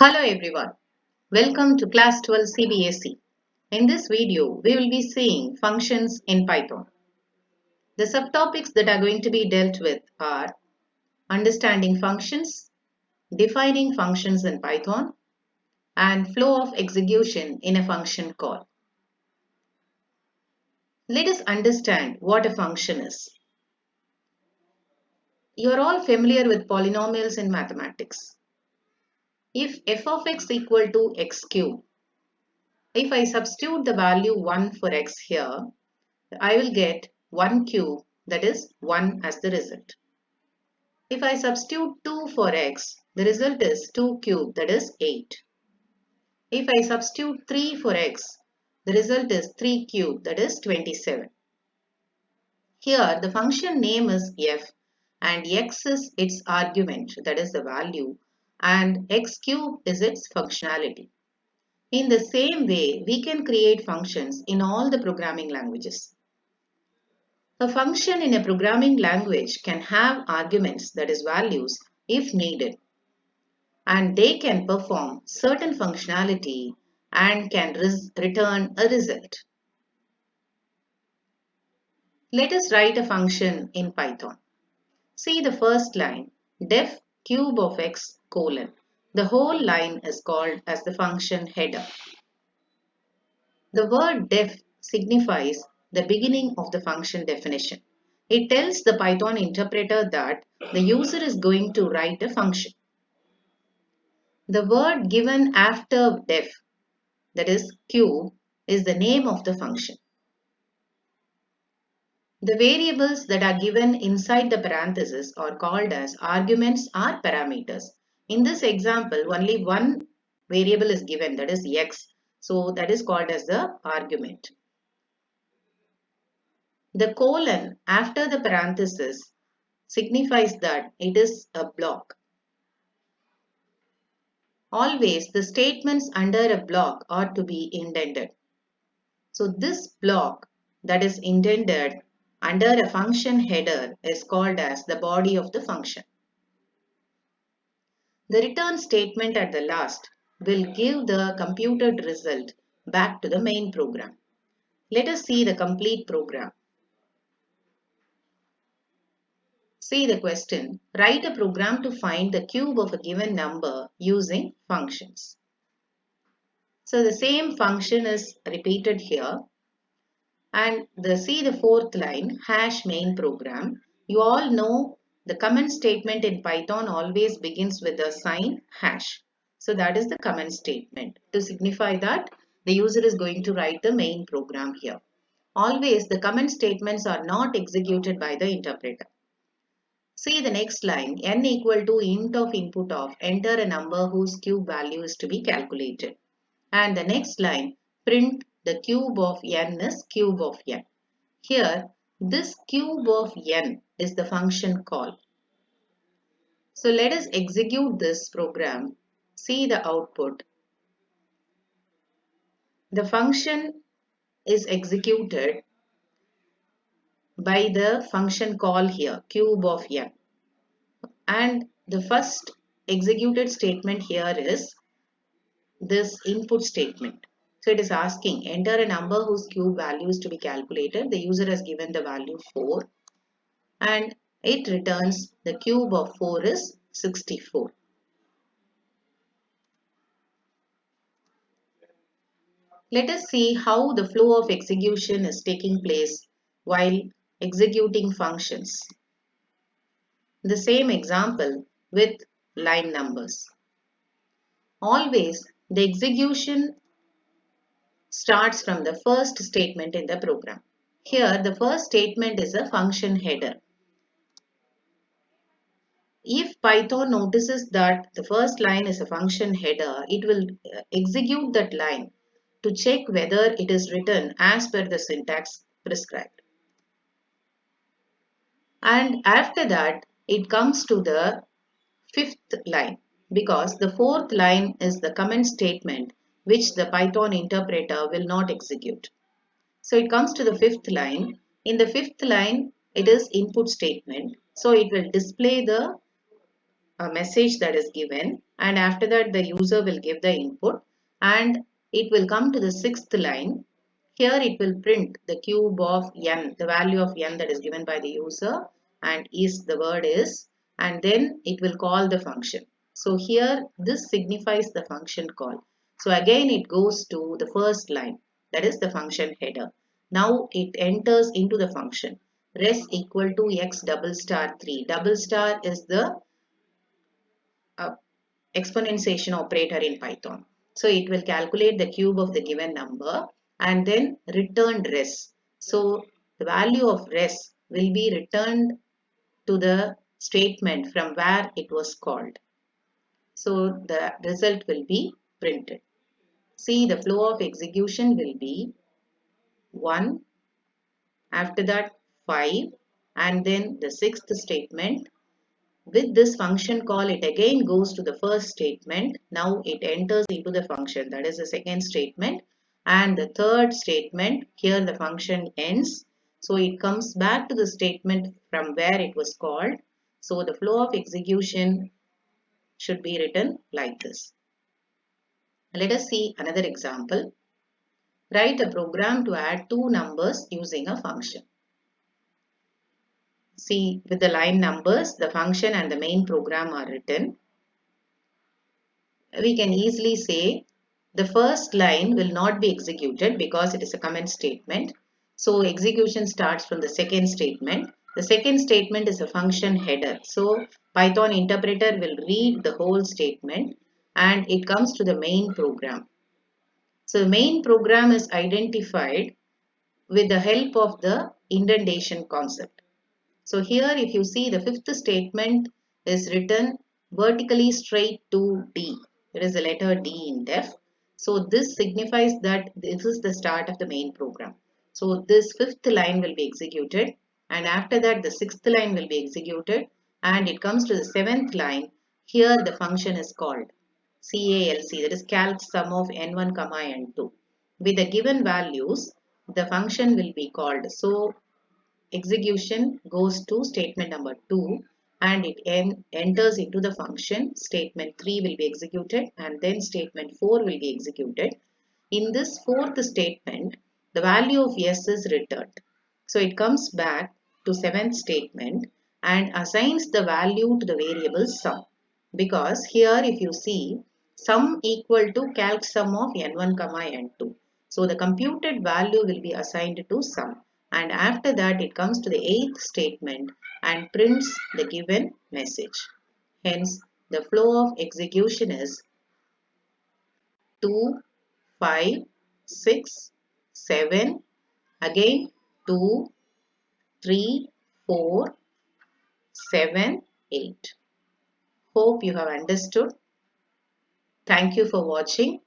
Hello everyone, welcome to class 12 CBSE. In this video, we will be seeing functions in Python. The subtopics that are going to be dealt with are understanding functions, defining functions in Python, and flow of execution in a function call. Let us understand what a function is. You are all familiar with polynomials in mathematics. If f of x equal to x cube, if I substitute the value 1 for x here, I will get 1 cube, that is 1 as the result. If I substitute 2 for x, the result is 2 cube, that is 8. If I substitute 3 for x, the result is 3 cube, that is 27. Here the function name is f and x is its argument, that is the value, and x cube is its functionality. In the same way, we can create functions in all the programming languages. A function in a programming language can have arguments, that is values, if needed, and they can perform certain functionality and can return a result. Let us write a function in Python. See the first line, def cube of x colon. The whole line is called as the function header. The word def signifies the beginning of the function definition. It tells the Python interpreter that the user is going to write a function. The word given after def, that is cube, is the name of the function. The variables that are given inside the parenthesis are called as arguments or parameters. In this example, only one variable is given, that is x. So that is called as the argument. The colon after the parenthesis signifies that it is a block. Always the statements under a block are to be indented. So this block that is indented under a function header is called as the body of the function. The return statement at the last will give the computed result back to the main program. Let us see the complete program. See the question, write a program to find the cube of a given number using functions. So the same function is repeated here. And see the fourth line, hash main program. You all know the comment statement in Python always begins with a sign hash. So that is the comment statement to signify that the user is going to write the main program here. Always the comment statements are not executed by the interpreter. See the next line, n equal to int of input of enter a number whose cube value is to be calculated. And the next line, print the cube of n is cube of n. Here, this cube of n is the function call. So let us execute this program. See the output. The function is executed by the function call here, cube of n. And the first executed statement here is this input statement. So it is asking, enter a number whose cube value is to be calculated. The user has given the value 4 and it returns the cube of 4 is 64. Let us see how the flow of execution is taking place while executing functions. The same example with line numbers. Always the execution starts from the first statement in the program. Here the first statement is a function header. If Python notices that the first line is a function header, it will execute that line to check whether it is written as per the syntax prescribed. And after that, it comes to the fifth line because the fourth line is the comment statement which the Python interpreter will not execute. So it comes to the fifth line. In the fifth line, it is input statement. So it will display the a message that is given, and after that the user will give the input, and it will come to the sixth line. Here it will print the cube of n, the value of n that is given by the user, and is the word is, and then it will call the function. So here this signifies the function call. So again it goes to the first line, that is the function header. Now it enters into the function res equal to x double star 3. Double star is the uh, exponentiation operator in Python. So it will calculate the cube of the given number and then return res. So the value of res will be returned to the statement from where it was called. So the result will be printed. See, the flow of execution will be 1, after that 5, and then the sixth statement. With this function call, it again goes to the first statement. Now it enters into the function, that is the second statement, and the third statement. Here the function ends. So it comes back to the statement from where it was called. So the flow of execution should be written like this. Let us see another example. Write a program to add two numbers using a function. See, with the line numbers, the function and the main program are written. We can easily say the first line will not be executed because it is a comment statement. So execution starts from the second statement. The second statement is a function header. So Python interpreter will read the whole statement and it comes to the main program. So the main program is identified with the help of the indentation concept. So here if you see, the fifth statement is written vertically straight to D. There is a letter D in def. So this signifies that this is the start of the main program. So this fifth line will be executed, and after that the sixth line will be executed, and it comes to the seventh line. Here the function is called CALC, that is calc sum of n1 comma n2. With the given values, the function will be called. So execution goes to statement number 2 and it enters into the function. Statement 3 will be executed and then statement 4 will be executed. In this fourth statement, the value of s is returned. So it comes back to seventh statement and assigns the value to the variable sum. Because here if you see, sum equal to calc sum of n1 comma n2. So the computed value will be assigned to sum, and after that it comes to the eighth statement and prints the given message. Hence the flow of execution is 2, 5, 6, 7, again 2, 3, 4, 7, 8. Hope you have understood. Thank you for watching.